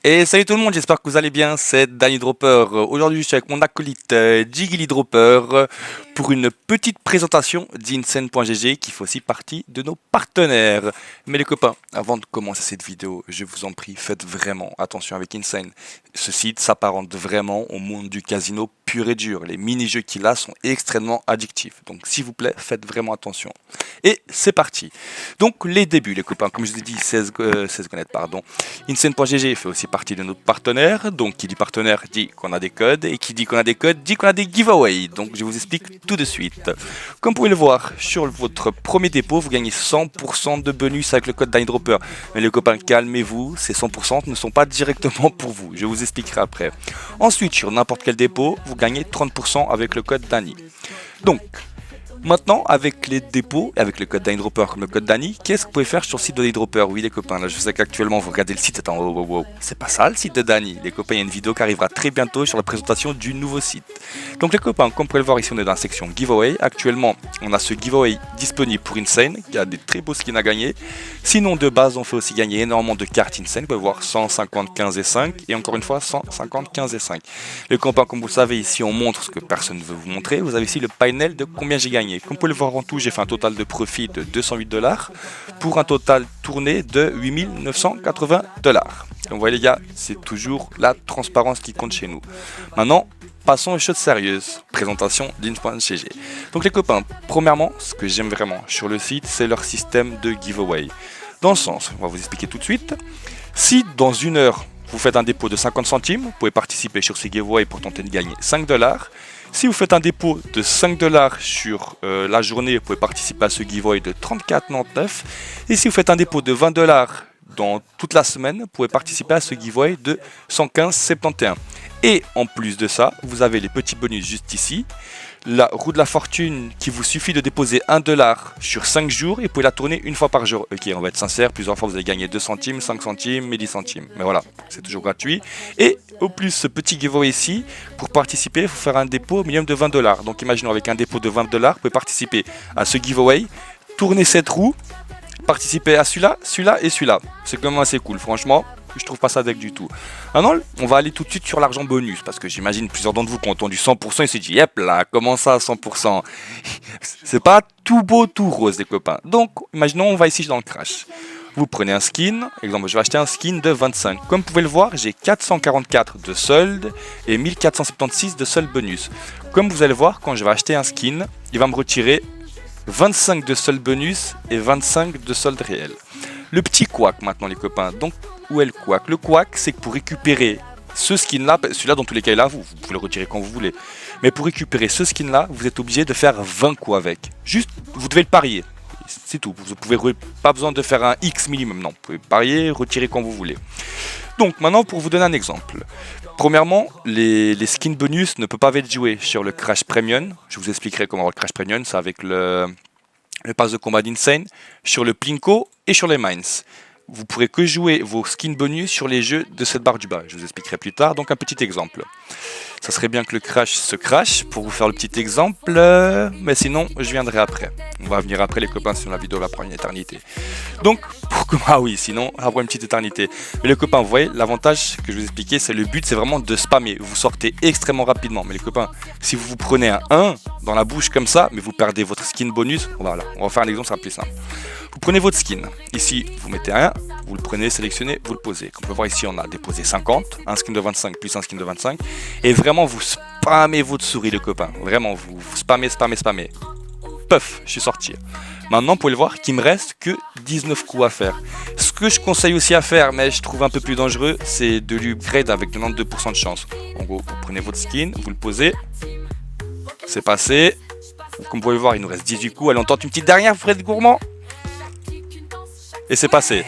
Et salut tout le monde, j'espère que vous allez bien, c'est Danny Dropper. Aujourd'hui je suis avec mon acolyte Jiggly Dropper pour une petite présentation d'Insane.gg qui fait aussi partie de nos partenaires. Mais les copains, avant de commencer cette vidéo, je vous en prie, faites vraiment attention avec Insane. Ce site s'apparente vraiment au monde du casino pur et dur. Les mini-jeux qu'il a sont extrêmement addictifs. Donc s'il vous plaît, faites vraiment attention. Et c'est parti. Donc les débuts les copains, comme je vous ai dit, 16 gonettes, pardon. Insane.gg fait aussi partie de notre partenaire. Donc qui dit partenaire dit qu'on a des codes. Et qui dit qu'on a des codes dit qu'on a des giveaways. Donc je vous explique tout de suite. Comme vous pouvez le voir, sur votre premier dépôt, vous gagnez 100% de bonus avec le code DannyDropper. Mais les copains, calmez-vous, ces 100% ne sont pas directement pour vous. Je vous expliquerai après. Ensuite, sur n'importe quel dépôt, vous gagnez 30% avec le code Danny. Donc, maintenant, avec les dépôts, avec le code DannyDropper comme le code Danny, qu'est-ce que vous pouvez faire sur le site de DannyDropper? Oui les copains, là je sais qu'actuellement vous regardez le site, attends, wow. C'est pas ça le site de Danny. Les copains, il y a une vidéo qui arrivera très bientôt sur la présentation du nouveau site. Donc les copains, comme vous pouvez le voir ici, on est dans la section giveaway. Actuellement, on a ce giveaway disponible pour Insane, qui a des très beaux skins à gagner. Sinon, de base, on fait aussi gagner énormément de cartes Insane. Vous pouvez voir 150, 15 et 5, et encore une fois 150, 15 et 5. Les copains, comme vous le savez, ici on montre ce que personne ne veut vous montrer. Vous avez ici le panel de combien j'ai gagné. Comme vous pouvez le voir en tout, j'ai fait un total de profit de 208$ pour un total tourné de 8980$. Donc vous voyez les gars, c'est toujours la transparence qui compte chez nous. Maintenant, passons aux choses sérieuses. Présentation d'Insane.gg. Donc les copains, premièrement, ce que j'aime vraiment sur le site, c'est leur système de giveaway. Dans le sens, on va vous expliquer tout de suite. Si dans une heure, vous faites un dépôt de 50 centimes, vous pouvez participer sur ces giveaways pour tenter de gagner 5$. Si vous faites un dépôt de 5$ sur la journée, vous pouvez participer à ce giveaway de 34,99. Et si vous faites un dépôt de 20$ dans toute la semaine, vous pouvez participer à ce giveaway de 115,71. Et en plus de ça, vous avez les petits bonus juste ici. La roue de la fortune qui vous suffit de déposer 1$ sur 5 jours et vous pouvez la tourner une fois par jour. Ok, on va être sincère, plusieurs fois vous allez gagner 2 centimes, 5 centimes et 10 centimes. Mais voilà, c'est toujours gratuit. Et au plus, ce petit giveaway ici, pour participer, il faut faire un dépôt au minimum de 20$. Donc imaginons avec un dépôt de 20$, vous pouvez participer à ce giveaway, tourner cette roue, participer à celui-là, celui-là et celui-là. C'est quand même assez cool, franchement. Je trouve pas ça deck du tout. Maintenant, on va aller tout de suite sur l'argent bonus. Parce que j'imagine plusieurs d'entre vous qui ont entendu 100%, ils se disent, yep là, comment ça 100%? C'est pas tout beau, tout rose les copains. Donc, imaginons, on va ici dans le crash. Vous prenez un skin, exemple, je vais acheter un skin de 25. Comme vous pouvez le voir, j'ai 444 de solde et 1476 de solde bonus. Comme vous allez voir, quand je vais acheter un skin, il va me retirer 25 de solde bonus et 25 de solde réel. Le petit couac maintenant les copains. Donc, où est le couac? Le couac, c'est que pour récupérer ce skin là, celui-là dans tous les cas il est là, vous pouvez le retirer quand vous voulez. Mais pour récupérer ce skin là, vous êtes obligé de faire 20 coups avec. Juste, vous devez le parier. C'est tout. Vous pouvez pas besoin de faire un X minimum, non. Vous pouvez parier, retirer quand vous voulez. Donc maintenant, pour vous donner un exemple. Premièrement, les skins bonus ne peuvent pas être joués sur le Crash Premium. Je vous expliquerai comment avoir le Crash Premium, c'est avec le pass de combat d'Insane, sur le Plinko et sur les Mines. Vous pourrez que jouer vos skins bonus sur les jeux de cette barre du bas. Je vous expliquerai plus tard. Donc un petit exemple. Ça serait bien que le crash se crash pour vous faire le petit exemple. Mais sinon, je viendrai après. On va venir après les copains, sinon la vidéo va prendre une éternité. Donc, ah oui, sinon, elle va prendre une petite éternité. Mais les copains, vous voyez, l'avantage que je vous expliquais, c'est le but, c'est vraiment de spammer. Vous sortez extrêmement rapidement. Mais les copains, si vous vous prenez un 1 dans la bouche comme ça, mais vous perdez votre skin bonus, voilà, on va faire un exemple, ça sera plus simple. Vous prenez votre skin, ici vous mettez un, vous le prenez, sélectionnez, vous le posez. Comme on peut voir ici on a déposé 50, un skin de 25 plus un skin de 25. Et vraiment vous spammez votre souris les copains, vraiment vous spammez. Puff, je suis sorti. Maintenant vous pouvez le voir qu'il me reste que 19 coups à faire. Ce que je conseille aussi à faire, mais je trouve un peu plus dangereux, c'est de l'upgrade avec 92% de chance. En gros, vous prenez votre skin, vous le posez, c'est passé. Comme vous pouvez le voir, il nous reste 18 coups. Allez, on tente une petite dernière, Fred Gourmand. Et c'est passé.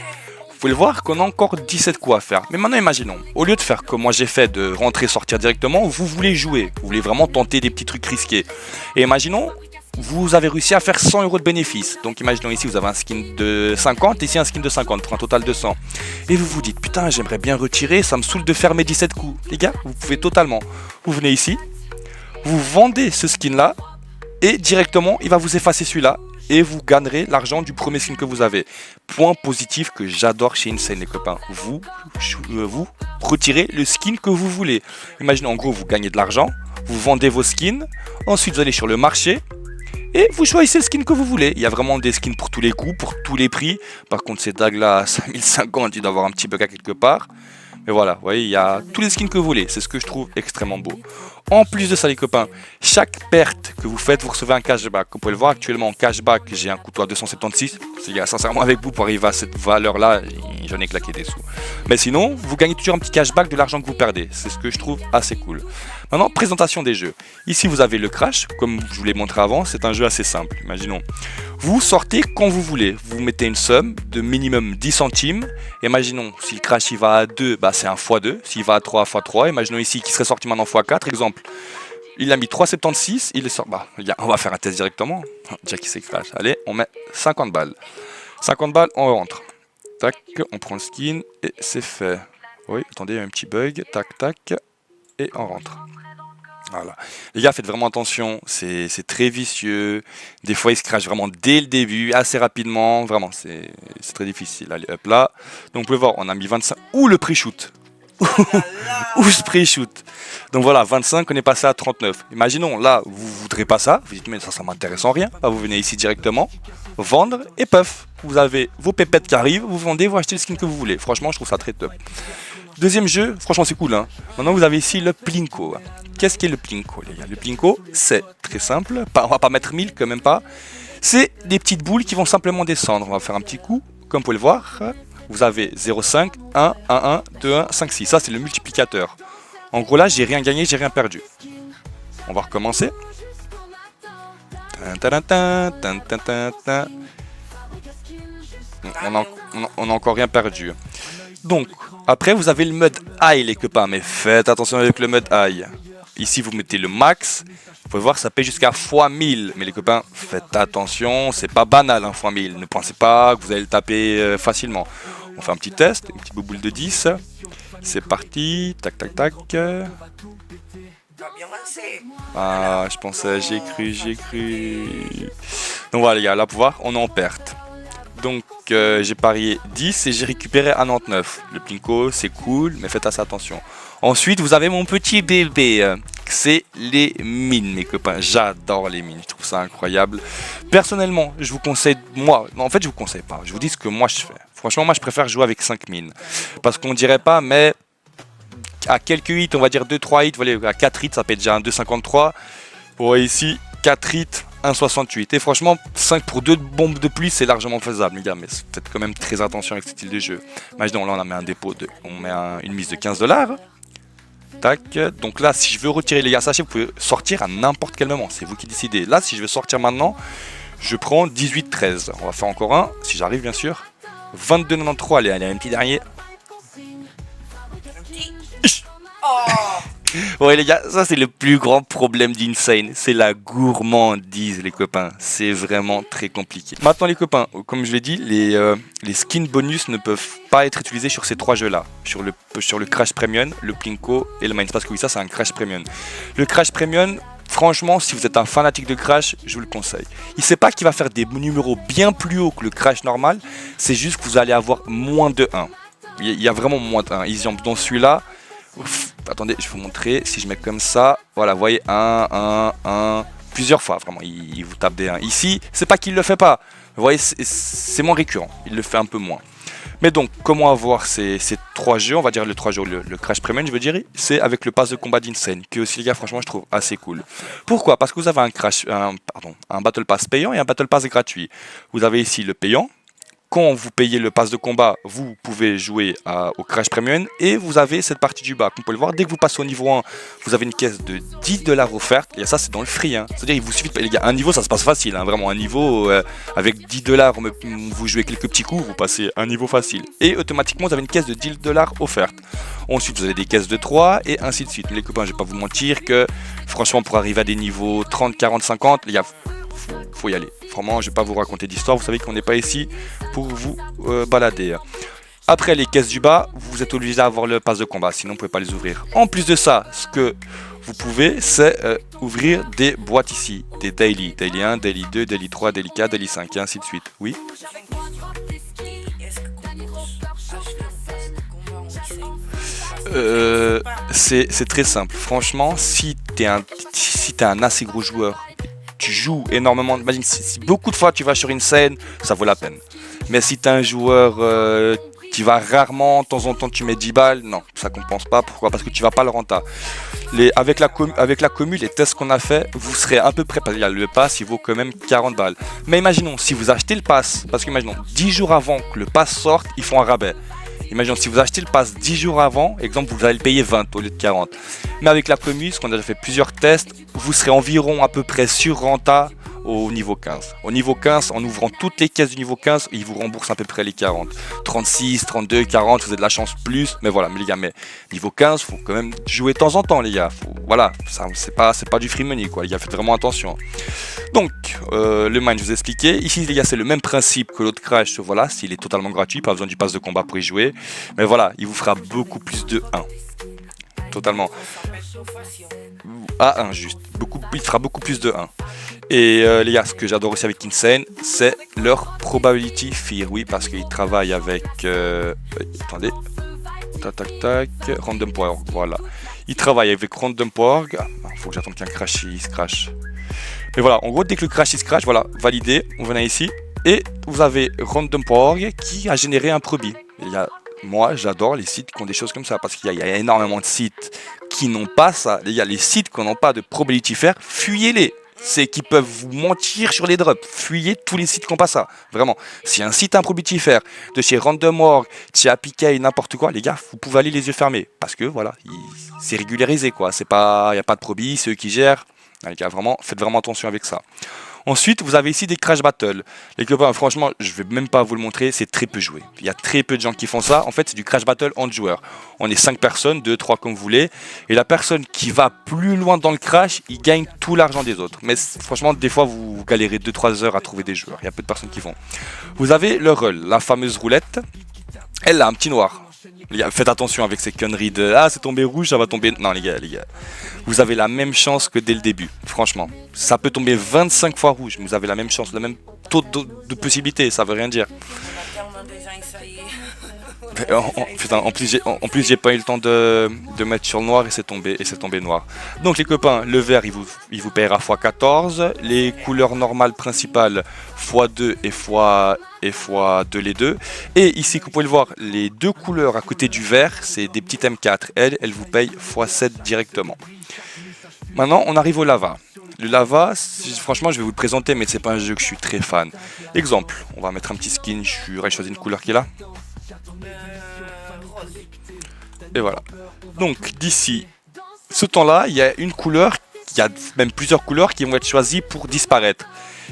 Vous pouvez le voir qu'on a encore 17 coups à faire. Mais maintenant imaginons, au lieu de faire comme moi j'ai fait, de rentrer sortir directement, vous voulez jouer. Vous voulez vraiment tenter des petits trucs risqués. Et imaginons, vous avez réussi à faire 100 € de bénéfice. Donc imaginons ici vous avez un skin de 50, ici un skin de 50 pour un total de 100. Et vous vous dites, putain j'aimerais bien retirer, ça me saoule de faire mes 17 coups. Les gars, vous pouvez totalement. Vous venez ici, vous vendez ce skin là, et directement il va vous effacer celui-là. et vous gagnerez l'argent du premier skin que vous avez. Point positif que j'adore chez Insane les copains, vous retirez le skin que vous voulez. Imaginez en gros vous gagnez de l'argent, vous vendez vos skins, ensuite vous allez sur le marché et vous choisissez le skin que vous voulez. Il y a vraiment des skins pour tous les goûts, pour tous les prix. Par contre ces dagues là à 5050, il doit y avoir un petit bug à quelque part. Mais voilà, vous voyez, il y a tous les skins que vous voulez. C'est ce que je trouve extrêmement beau. En plus de ça, les copains, chaque perte que vous faites, vous recevez un cashback. Vous pouvez le voir actuellement en cashback, j'ai un couteau à 276. Sincèrement, avec vous, pour arriver à cette valeur-là, j'en ai claqué des sous. Mais sinon, vous gagnez toujours un petit cashback de l'argent que vous perdez. C'est ce que je trouve assez cool. Maintenant, présentation des jeux. Ici, vous avez le Crash. Comme je vous l'ai montré avant, c'est un jeu assez simple. Imaginons. Vous sortez quand vous voulez. Vous mettez une somme de minimum 10 centimes. Imaginons, si le Crash il va à 2, bah, c'est un x2. S'il va à 3, x3. Imaginons ici qu'il serait sorti maintenant x4. Exemple, il a mis 3,76. Il est sorti. Bah, on va faire un test directement. Déjà qu'il sait Crash. Allez, on met 50 balles. 50 balles, on rentre. Tac, on prend le skin et c'est fait. Oui, attendez, il y a un petit bug. Tac, tac. Et on rentre. Voilà. Les gars, faites vraiment attention, c'est très vicieux. Des fois, il se crache vraiment dès le début, assez rapidement. Vraiment, c'est très difficile. Allez, hop là. Donc, vous pouvez voir, on a mis 25. Ou le pre-shoot. Ou ce pre-shoot. Donc voilà, 25, on est passé à 39. Imaginons, là, vous voudrez pas ça. Vous dites, mais ça m'intéresse en rien. Là, vous venez ici directement, vendre et puff. Vous avez vos pépettes qui arrivent, vous vendez, vous achetez le skin que vous voulez. Franchement, je trouve ça très top. Deuxième jeu, franchement c'est cool. Hein. Maintenant vous avez ici le Plinko. Qu'est-ce qu'est le Plinko les gars? Le Plinko, c'est très simple. On va pas mettre 1000 quand même pas. C'est des petites boules qui vont simplement descendre. On va faire un petit coup. Comme vous pouvez le voir, vous avez 0,5, 1, 1, 1, 2, 1, 5, 6. Ça c'est le multiplicateur. En gros là, j'ai rien gagné, j'ai rien perdu. On va recommencer. On n'a encore rien perdu. Donc, après vous avez le mode high les copains, mais faites attention avec le mode high. Ici vous mettez le max, vous pouvez voir ça paye jusqu'à x1000. Mais les copains, faites attention, c'est pas banal hein, x1000. Ne pensez pas que vous allez le taper facilement. On fait un petit test, une petite bouboule de 10. C'est parti, tac tac tac. Ah, je pensais, j'ai cru. Donc voilà les gars, là pour voir, on est en perte. Donc j'ai parié 10 et j'ai récupéré 99. Le Plinko c'est cool mais faites assez attention. Ensuite vous avez mon petit bébé. C'est les mines mes copains. J'adore les mines, je trouve ça incroyable. Personnellement je vous conseille, en fait je vous conseille pas. Je vous dis ce que moi je fais. Franchement moi je préfère jouer avec 5 mines. Parce qu'on dirait pas mais à quelques hits, on va dire 2-3 hits, voilà, à 4 hits ça peut être déjà un 2,53. Vous voyez ici 4 hits. 1,68 et franchement 5 pour 2 bombes de pluie c'est largement faisable les gars, mais faites quand même très attention avec ce style de jeu. Imaginons là on a mis un dépôt on met une mise de 15 $. Tac, donc là si je veux retirer les gars, sachez vous pouvez sortir à n'importe quel moment, c'est vous qui décidez. Là si je veux sortir maintenant, je prends 18-13, on va faire encore un, si j'arrive bien sûr. 22,93, allez un petit dernier. Ouais les gars, ça c'est le plus grand problème d'Insane, c'est la gourmandise les copains, c'est vraiment très compliqué. Maintenant les copains, comme je l'ai dit, les skins bonus ne peuvent pas être utilisés sur ces trois jeux là, sur le Crash Premium, le Plinko et le Mines, parce que oui ça c'est un Crash Premium. Le Crash Premium, franchement si vous êtes un fanatique de Crash, je vous le conseille. Il sait pas qu'il va faire des numéros bien plus hauts que le Crash normal, c'est juste que vous allez avoir moins de 1. Il y a vraiment moins de 1, exemple dans celui-là. Ouf, attendez, je vais vous montrer. Si je mets comme ça, voilà, vous voyez, 1, plusieurs fois, vraiment, il vous tape des 1. Ici, c'est pas qu'il le fait pas. Vous voyez, c'est moins récurrent. Il le fait un peu moins. Mais donc, comment avoir ces trois jeux, on va dire le 3 jeux, le Crash Premium, je veux dire, c'est avec le pass de combat d'Insane, que aussi, les gars, franchement, je trouve assez cool. Pourquoi? Parce que vous avez un Battle Pass payant et un Battle Pass gratuit. Vous avez ici le payant. Quand vous payez le pass de combat, vous pouvez jouer au Crash Premium et vous avez cette partie du bas. Comme vous pouvez le voir, dès que vous passez au niveau 1, vous avez une caisse de 10 $ offerte. Et ça, c'est dans le free. Hein. C'est-à-dire, il vous suffit de... Les gars, un niveau, ça se passe facile. Hein. Vraiment, un niveau avec 10 $, vous jouez quelques petits coups, vous passez un niveau facile. Et automatiquement, vous avez une caisse de 10 $ offerte. Ensuite, vous avez des caisses de 3 et ainsi de suite. Mais les copains, je vais pas vous mentir que, franchement, pour arriver à des niveaux 30, 40, 50, les gars, faut y aller. Vraiment, je vais pas vous raconter d'histoire. Vous savez qu'on n'est pas ici pour vous balader. Après les caisses du bas, vous êtes obligé d'avoir le pass de combat, sinon vous ne pouvez pas les ouvrir. En plus de ça, ce que vous pouvez, c'est ouvrir des boîtes ici, des daily. Daily 1, daily 2, daily 3, daily 4, daily 5, et ainsi de suite. Oui. C'est très simple. Franchement, si t'es un assez gros joueur, tu joues énormément. Imagine, si beaucoup de fois tu vas sur une scène, ça vaut la peine. Mais si t'es un joueur qui va rarement, de temps en temps tu mets 10 balles, non, ça compense pas. Pourquoi? Parce que tu vas pas le renta. Avec la commu, les tests qu'on a fait, vous serez à peu près, parce que le pass il vaut quand même 40 balles. Mais imaginons, si vous achetez le pass, parce que imaginons, 10 jours avant que le pass sorte, ils font un rabais. Imaginons, si vous achetez le pass 10 jours avant, exemple, vous allez le payer 20 au lieu de 40. Mais avec la commu, parce qu'on a déjà fait plusieurs tests, vous serez environ à peu près sur renta au niveau 15. Au niveau 15, en ouvrant toutes les caisses du niveau 15, ils vous remboursent à peu près les 40. 36, 32, 40, vous avez de la chance plus. Mais voilà, mais les gars, mais niveau 15, faut quand même jouer de temps en temps, les gars. Voilà, c'est pas du free money, quoi. Les gars, faites vraiment attention. Donc, le mine, je vous ai expliqué. Ici, les gars, c'est le même principe que l'autre crash. Voilà, s'il est totalement gratuit, pas besoin du pass de combat pour y jouer. Mais voilà, il vous fera beaucoup plus de 1. Totalement. À 1, juste. Il fera beaucoup plus de 1. Et les gars, ce que j'adore aussi avec Insane, c'est leur probability fear. Oui, parce qu'ils travaillent avec... attendez. Tac. Random Power. Voilà. Ils travaillent avec Random Power. Il faut que j'attende qu'un crash il se crash. Mais voilà, en gros, dès que le crash il se crash, voilà, validé. On venait ici. Et vous avez Random Power qui a généré un probie. Moi, j'adore les sites qui ont des choses comme ça. Parce qu'il y a énormément de sites qui n'ont pas ça. Il y a les sites qui n'ont pas de probability fear. Fuyez-les. C'est qu'ils peuvent vous mentir sur les drops. Fuyez tous les sites qui n'ont pas ça. Vraiment. Si un site improbitifère de chez Randomorg, de chez APK, n'importe quoi, les gars, vous pouvez aller les yeux fermés. Parce que voilà, c'est régularisé quoi. Il n'y a pas de probi, c'est eux qui gèrent. Les gars, vraiment, faites vraiment attention avec ça. Ensuite, vous avez ici des crash battles. Les copains, franchement, je vais même pas vous le montrer, c'est très peu joué. Il y a très peu de gens qui font ça. En fait, c'est du crash battle entre joueurs. On est 5 personnes, 2, 3 comme vous voulez. Et la personne qui va plus loin dans le crash, il gagne tout l'argent des autres. Mais franchement, des fois, vous galérez 2-3 heures à trouver des joueurs. Il y a peu de personnes qui font. Vous avez le roll, la fameuse roulette. Elle a un petit noir. Les gars, faites attention avec ces conneries de « Ah, c'est tombé rouge, ça va tomber... » Non, les gars. Vous avez la même chance que dès le début, franchement. Ça peut tomber 25 fois rouge, mais vous avez la même chance, le même taux de possibilité, ça veut rien dire. En plus, j'ai pas eu le temps de mettre sur le noir et c'est tombé noir. Donc les copains, le vert, il vous paiera x14. Les couleurs normales principales, x2 et x2 les deux. Et ici, vous pouvez le voir, les deux couleurs à côté du vert, c'est des petites M4. Elles vous payent x7 directement. Maintenant, on arrive au lava. Le lava, franchement, je vais vous le présenter, mais c'est pas un jeu que je suis très fan. Exemple, on va mettre un petit skin, j'aurais choisi une couleur qui est là. Et voilà. Donc d'ici ce temps-là, il y a une couleur, il y a même plusieurs couleurs qui vont être choisies pour disparaître.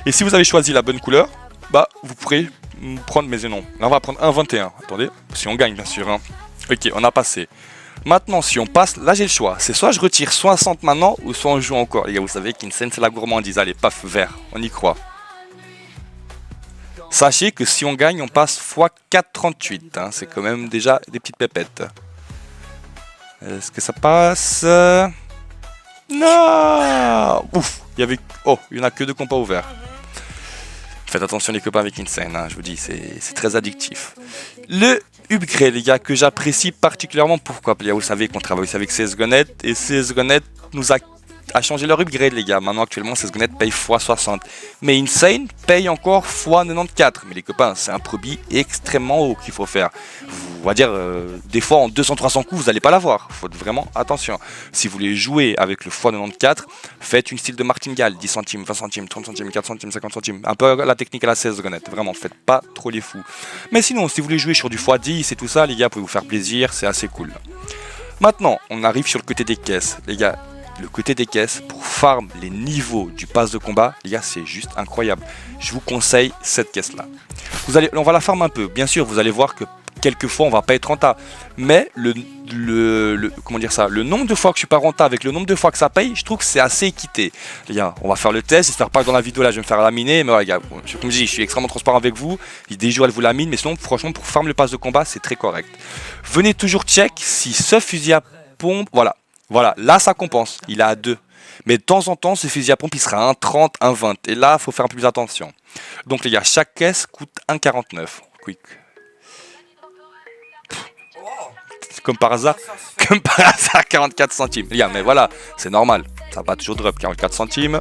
Et si vous avez choisi la bonne couleur, bah vous pourrez prendre mes noms. Là on va prendre un 21. Attendez, si on gagne bien sûr. Hein. Ok, on a passé. Maintenant si on passe, là j'ai le choix. C'est soit je retire 60 maintenant ou soit on joue encore. Les gars, vous savez qu'Insane c'est la gourmandise. Allez, paf, vert, on y croit. Sachez que si on gagne, on passe x4,38. Hein. C'est quand même déjà des petites pépettes. Est-ce que ça passe? Non. Ouf, il y en a que 2 compas ouverts. Faites attention les copains avec Insane, hein, je vous dis, c'est très addictif. Le upgrade, les gars, que j'apprécie particulièrement. Pourquoi? Vous savez qu'on travaille aussi avec CSGO.net et CSGO.net nous a changé leur upgrade, les gars. Maintenant, actuellement, CSGO.net paye x60. Mais Insane paye encore x94. Mais les copains, c'est un probie extrêmement haut qu'il faut faire. On va dire, des fois, en 200-300 coups, vous n'allez pas l'avoir. Faut vraiment attention. Si vous voulez jouer avec le x94, faites une style de martingale. 10 centimes, 20 centimes, 30 centimes, 4 centimes, 50 centimes. Un peu la technique à la CSGO.net. Vraiment, faites pas trop les fous. Mais sinon, si vous voulez jouer sur du x10 et tout ça, les gars, vous pouvez vous faire plaisir. C'est assez cool. Maintenant, on arrive sur le côté des caisses. Les gars, le côté des caisses pour farm les niveaux du pass de combat, les gars, c'est juste incroyable. Je vous conseille cette caisse là. On va la farm un peu. Bien sûr, vous allez voir que quelquefois on va pas être rentable. Mais comment dire ça, le nombre de fois que je suis pas rentable avec le nombre de fois que ça paye, je trouve que c'est assez équité. Les gars, on va faire le test, j'espère pas que dans la vidéo là je vais me faire laminer, mais voilà les gars, comme je dis, je suis extrêmement transparent avec vous, des jours elle vous lamine, mais sinon franchement pour farm le pass de combat c'est très correct. Venez toujours check si ce fusil à pompe, voilà, là ça compense, il est à 2. Mais de temps en temps, ce fusil à pompe, il sera à 1,30, 1,20. Et là, il faut faire un peu plus attention. Donc les gars, chaque caisse coûte 1,49. Quick. Comme par hasard, 44 centimes. Les gars, mais voilà, c'est normal. Ça va toujours drop, 44 centimes.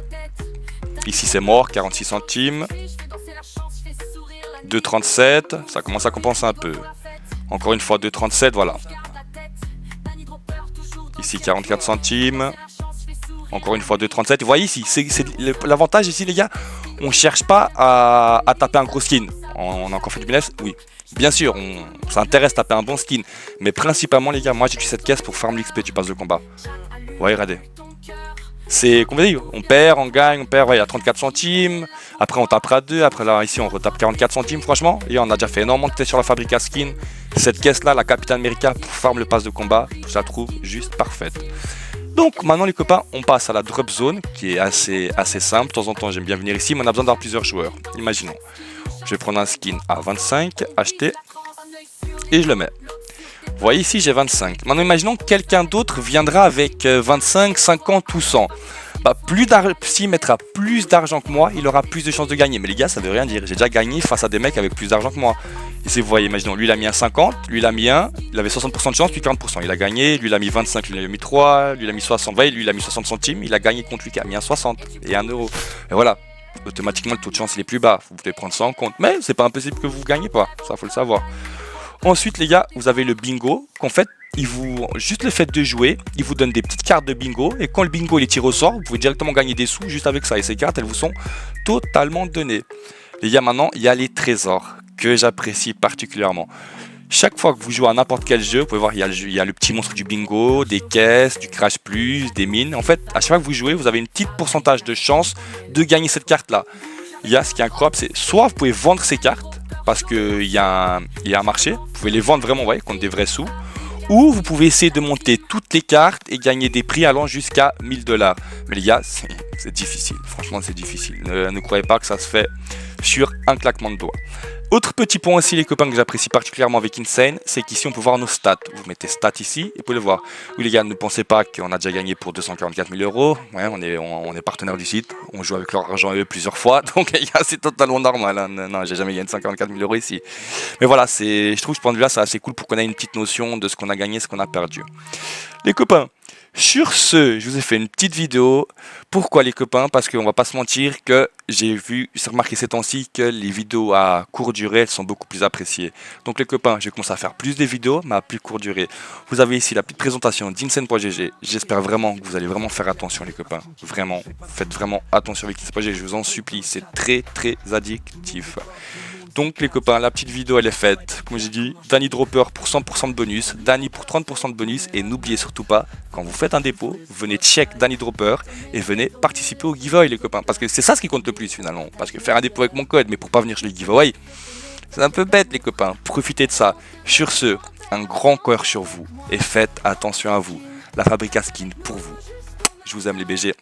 Ici, c'est mort, 46 centimes. 2,37. Ça commence à compenser un peu. Encore une fois, 2,37, voilà. Ici, 44 centimes. Encore une fois 2,37. Vous voyez ici, c'est l'avantage ici les gars, on cherche pas à taper un gros skin. On a encore fait du business, oui. Bien sûr, on s'intéresse à taper un bon skin. Mais principalement les gars, moi j'utilise cette caisse pour farm l'XP du pass de combat. Vous voyez, regardez. C'est, comme vous dit, on perd, on gagne, on perd, ouais, à 34 centimes. Après on tapera 2, après là ici on retape 44 centimes franchement. Et on a déjà fait énormément de tests sur la Fabrica Skin. Cette caisse là, la Captain America pour farm le pass de combat, je la trouve juste parfaite. Donc maintenant les copains, on passe à la drop zone qui est assez simple. De temps en temps j'aime bien venir ici, mais on a besoin d'avoir plusieurs joueurs. Imaginons, je vais prendre un skin à 25, acheter, et je le mets. Vous voyez ici j'ai 25. Maintenant imaginons que quelqu'un d'autre viendra avec 25, 50 ou 100. Bah, s'il mettra plus d'argent que moi, il aura plus de chances de gagner. Mais les gars, ça veut rien dire. J'ai déjà gagné face à des mecs avec plus d'argent que moi. Et si vous voyez, imaginons, lui il a mis un 50, lui il a mis 1, il avait 60% de chance, lui 40%. Il a gagné, lui il a mis 25, lui il a mis 3, lui il a mis 60. Vous voyez, lui il a mis 60 centimes, il a gagné contre lui qui a mis un 60 et 1 euro. Et voilà, automatiquement le taux de chance il est plus bas. Vous pouvez prendre ça en compte. Mais c'est pas impossible que vous gagnez pas, ça faut le savoir. Ensuite les gars, vous avez le bingo qu'en fait, juste le fait de jouer, il vous donne des petites cartes de bingo et quand le bingo il est tiré au sort, vous pouvez directement gagner des sous juste avec ça et ces cartes elles vous sont totalement données. Les gars, maintenant il y a les trésors que j'apprécie particulièrement. Chaque fois que vous jouez à n'importe quel jeu, vous pouvez voir il y a le petit monstre du bingo, des caisses, du crash plus, des mines. En fait, à chaque fois que vous jouez, vous avez une petite pourcentage de chance de gagner cette carte là. Il y a ce qui est incroyable, c'est soit vous pouvez vendre ces cartes parce qu'il y a un marché, vous pouvez les vendre vraiment, ouais, contre des vrais sous. Ou vous pouvez essayer de monter toutes les cartes et gagner des prix allant jusqu'à 1000 $. Mais les gars, c'est difficile. Franchement, c'est difficile. Ne croyez pas que ça se fait sur un claquement de doigts. Autre petit point aussi les copains que j'apprécie particulièrement avec Insane, c'est qu'ici on peut voir nos stats. Vous mettez stats ici et vous pouvez le voir. Oui les gars, ne pensez pas qu'on a déjà gagné pour 244 000 €. Ouais, on est partenaire du site, on joue avec leur argent eux plusieurs fois, donc les gars c'est totalement normal. Hein. Non, j'ai jamais gagné 244 000 € ici. Mais voilà, je trouve que ce point de vue là c'est assez cool pour qu'on ait une petite notion de ce qu'on a gagné, ce qu'on a perdu. Les copains, sur ce, je vous ai fait une petite vidéo. Pourquoi les copains? Parce qu'on va pas se mentir que j'ai remarqué ces temps-ci que les vidéos à courte durée elles sont beaucoup plus appréciées. Donc les copains, je commence à faire plus de vidéos mais à plus courte durée. Vous avez ici la petite présentation d'Insane.gg. J'espère vraiment que vous allez vraiment faire attention les copains. Vraiment, faites vraiment attention avec Insane.gg, je vous en supplie, c'est très addictif. Donc les copains, la petite vidéo elle est faite, comme j'ai dit, Danny Dropper pour 100% de bonus, Danny pour 30% de bonus et n'oubliez surtout pas, quand vous faites un dépôt, venez check Danny Dropper et venez participer au giveaway les copains, parce que c'est ça ce qui compte le plus finalement, parce que faire un dépôt avec mon code mais pour pas venir sur le giveaway, c'est un peu bête les copains, profitez de ça. Sur ce, un grand cœur sur vous et faites attention à vous, la Fabrica Skin pour vous. Je vous aime les BG.